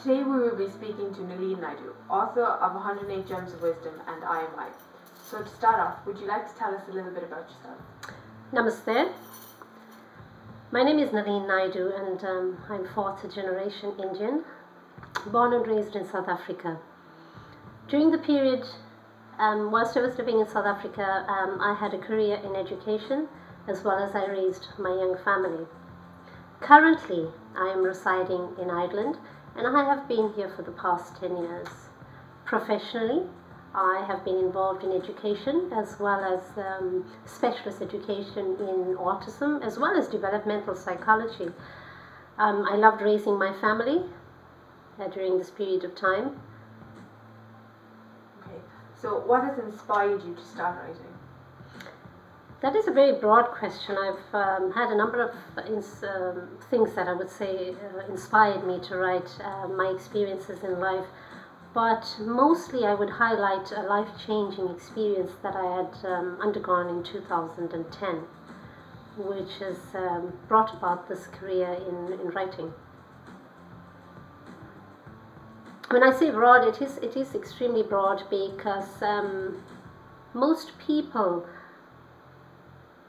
Today we will be speaking to Nelline Naidoo, author of 108 Gems of Wisdom and I Am I. So to start off, would you like to tell us a little bit about yourself? Namaste. My name is Nelline Naidoo and I'm fourth generation Indian, born and raised in South Africa. During the period whilst I was living in South Africa, I had a career in education as well as I raised my young family. Currently, I am residing in Ireland and I have been here for the past 10 years. Professionally, I have been involved in education as well as specialist education in autism as well as developmental psychology. I loved raising my family during this period of time. Okay, so what has inspired you to start writing? That is a very broad question. I've had a number of things that I would say inspired me to write my experiences in life, but mostly I would highlight a life-changing experience that I had undergone in 2010, which has brought about this career in writing. When I say broad, it is extremely broad because most people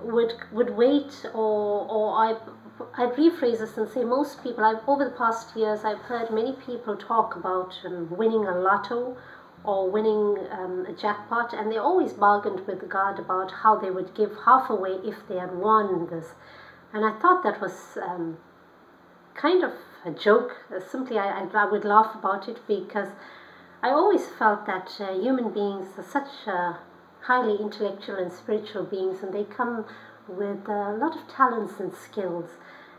would wait, or I'd rephrase this and say most people, over the past years I've heard many people talk about winning a lotto or winning a jackpot, and they always bargained with God about how they would give half away if they had won this. And I thought that was kind of a joke. Simply I would laugh about it because I always felt that human beings are such highly intellectual and spiritual beings, and they come with a lot of talents and skills.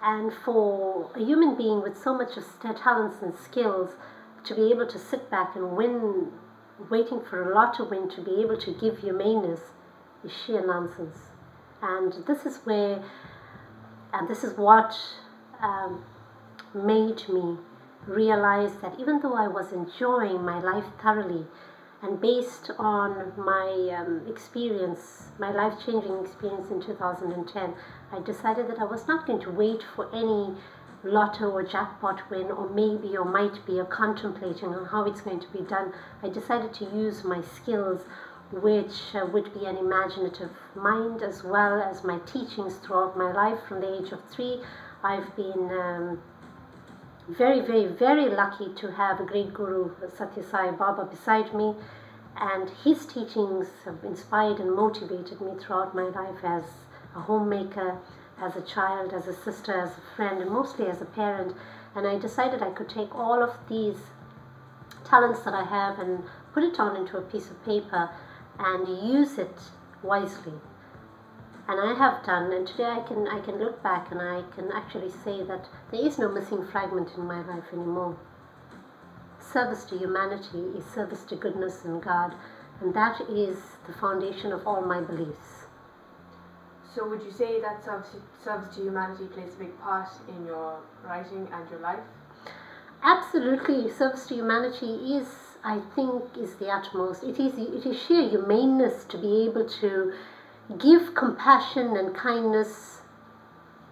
And for a human being with so much of talents and skills to be able to sit back and win, waiting for a lotto win, to be able to give humaneness, is sheer nonsense. And this is where, and this is what made me realize that even though I was enjoying my life thoroughly, and based on my experience, my life-changing experience in 2010, I decided that I was not going to wait for any lotto or jackpot win, or maybe or might be, or contemplating on how it's going to be done. I decided to use my skills, which would be an imaginative mind, as well as my teachings throughout my life. From the age of 3, I've been very, very, very lucky to have a great guru, Satya Sai Baba, beside me, and his teachings have inspired and motivated me throughout my life as a homemaker, as a child, as a sister, as a friend, and mostly as a parent. And I decided I could take all of these talents that I have and put it down into a piece of paper and use it wisely. And I have done, and today I can look back and I can actually say that there is no missing fragment in my life anymore. Service to humanity is service to goodness and God, and that is the foundation of all my beliefs. So would you say that service to humanity plays a big part in your writing and your life? Absolutely. Service to humanity is, I think, is the utmost. It is sheer humaneness to be able to give compassion and kindness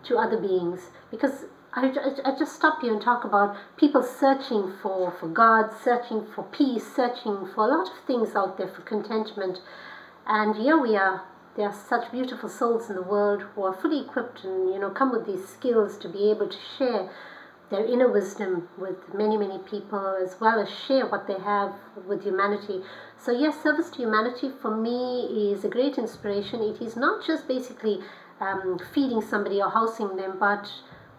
to other beings. Because I just stop you and talk about people searching for God, searching for peace, searching for a lot of things out there, for contentment. And here we are. There are such beautiful souls in the world who are fully equipped and come with these skills to be able to share their inner wisdom with many, many people, as well as share what they have with humanity. So yes, service to humanity for me is a great inspiration. It is not just basically feeding somebody or housing them, but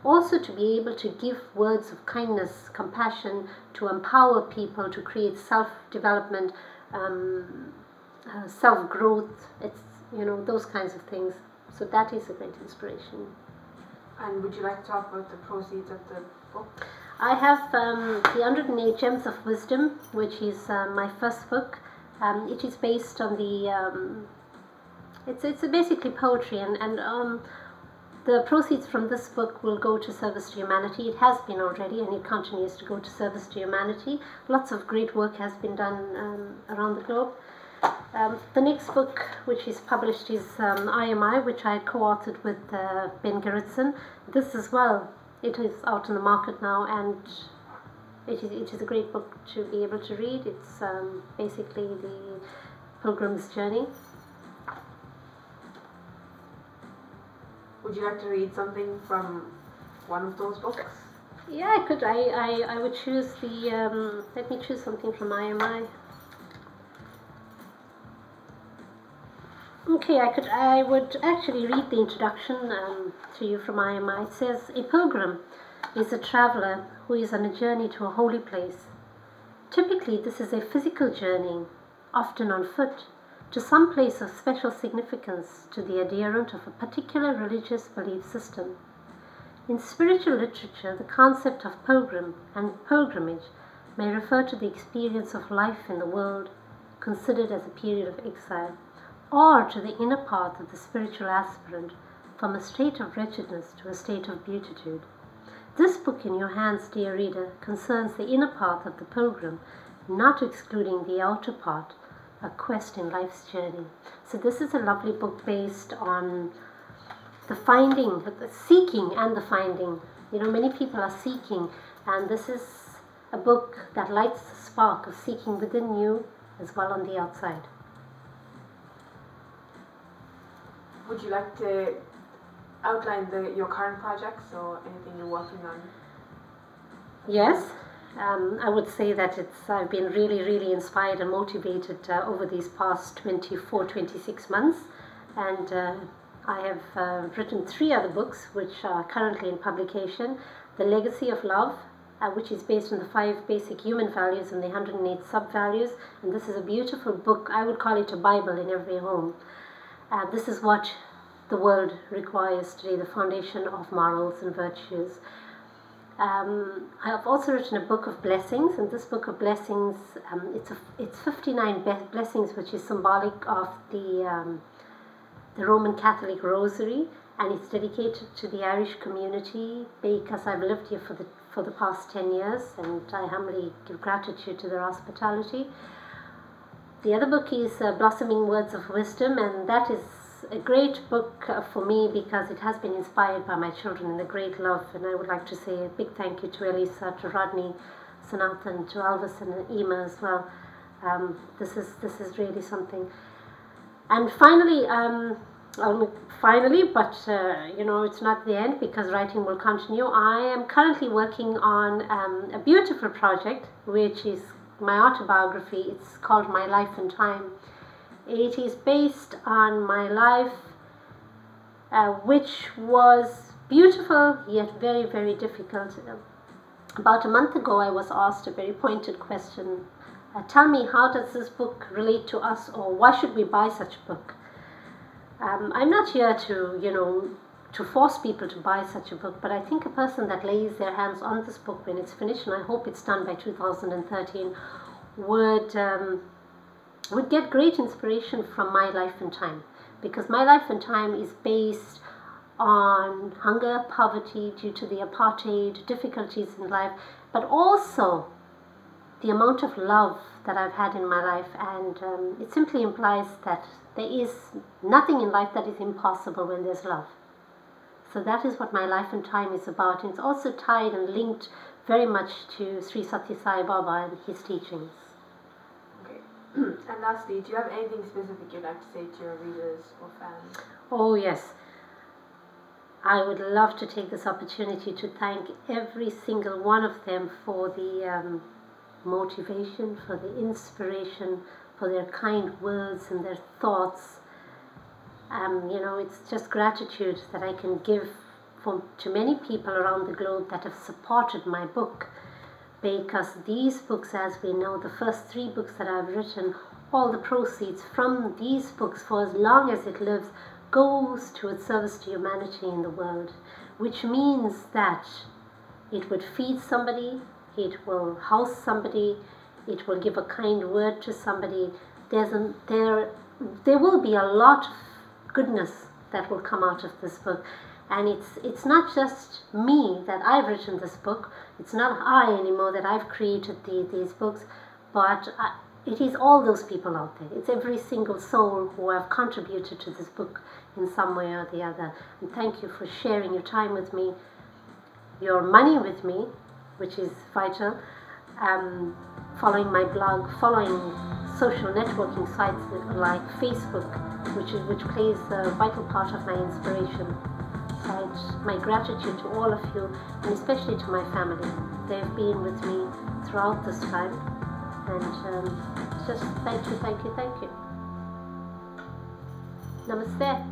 also to be able to give words of kindness, compassion, to empower people, to create self-development, self-growth, it's those kinds of things. So that is a great inspiration. And would you like to talk about the proceeds of the book? I have the 108 Gems of Wisdom, which is my first book. It is based on the, it's basically poetry, and The proceeds from this book will go to service to humanity. It has been already, and it continues to go to service to humanity. Lots of great work has been done around the globe. The next book, which is published, is IMI, which I co-authored with Ben Gerritsen. This as well, it is out in the market now, and it is a great book to be able to read. It's basically the Pilgrim's Journey. Would you like to read something from one of those books? Yeah, I could. I would choose the. Let me choose something from IMI. Okay, I would actually read the introduction to you from IMI. It says, "A pilgrim is a traveler who is on a journey to a holy place. Typically, this is a physical journey, often on foot, to some place of special significance to the adherent of a particular religious belief system. In spiritual literature, the concept of pilgrim and pilgrimage may refer to the experience of life in the world considered as a period of exile, or to the inner path of the spiritual aspirant from a state of wretchedness to a state of beatitude. This book in your hands, dear reader, concerns the inner path of the pilgrim, not excluding the outer part, a quest in life's journey." So this is a lovely book based on the finding, the seeking and the finding. You know, many people are seeking, and this is a book that lights the spark of seeking within you as well on the outside. Would you like to outline your current projects or anything you're working on? Yes, I would say that I've been really inspired and motivated over these past 26 months, and I have written 3 other books which are currently in publication. The Legacy of Love, which is based on the 5 basic human values and the 108 sub-values, and this is a beautiful book. I would call it a Bible in every home. This is what the world requires today, the foundation of morals and virtues. I have also written a book of blessings, and this book of blessings, it's 59 blessings, which is symbolic of the Roman Catholic Rosary, and it's dedicated to the Irish community because I've lived here for the past 10 years, and I humbly give gratitude to their hospitality. The other book is Blossoming Words of Wisdom, and that is a great book for me because it has been inspired by my children in a great love, and I would like to say a big thank you to Elisa, to Rodney, Sanathan, to Alvis and Ema as well. This is really something. And finally, but you know, it's not the end because writing will continue. I am currently working on a beautiful project which is my autobiography. It's called My Life and Time. It is based on my life, which was beautiful yet very difficult. About a month ago, I was asked a very pointed question. Tell me, how does this book relate to us, or why should we buy such a book? I'm not here to force people to buy such a book, but I think a person that lays their hands on this book when it's finished, and I hope it's done by 2013, would get great inspiration from My Life and Time, because My Life and Time is based on hunger, poverty due to the apartheid, difficulties in life, but also the amount of love that I've had in my life, and it simply implies that there is nothing in life that is impossible when there's love. So that is what My Life and Time is about, and it's also tied and linked very much to Sri Sathya Sai Baba and his teachings. Okay. And lastly, do you have anything specific you'd like to say to your readers or fans? Oh yes. I would love to take this opportunity to thank every single one of them for the motivation, for the inspiration, for their kind words and their thoughts. It's just gratitude that I can give to many people around the globe that have supported my book, because these books, as we know, the first 3 books that I've written, all the proceeds from these books, for as long as it lives, goes to its service to humanity in the world, which means that it would feed somebody, it will house somebody, it will give a kind word to somebody. There will be a lot of goodness that will come out of this book. And it's not just me that I've written this book. It's not I anymore that I've created these books, but it is all those people out there. It's every single soul who have contributed to this book in some way or the other. And thank you for sharing your time with me, your money with me, which is vital, following my blog, following social networking sites like Facebook, which plays a vital part of my inspiration. My gratitude to all of you, and especially to my family. They've been with me throughout this time, and just thank you, thank you, thank you. Namaste.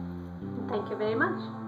Thank you very much.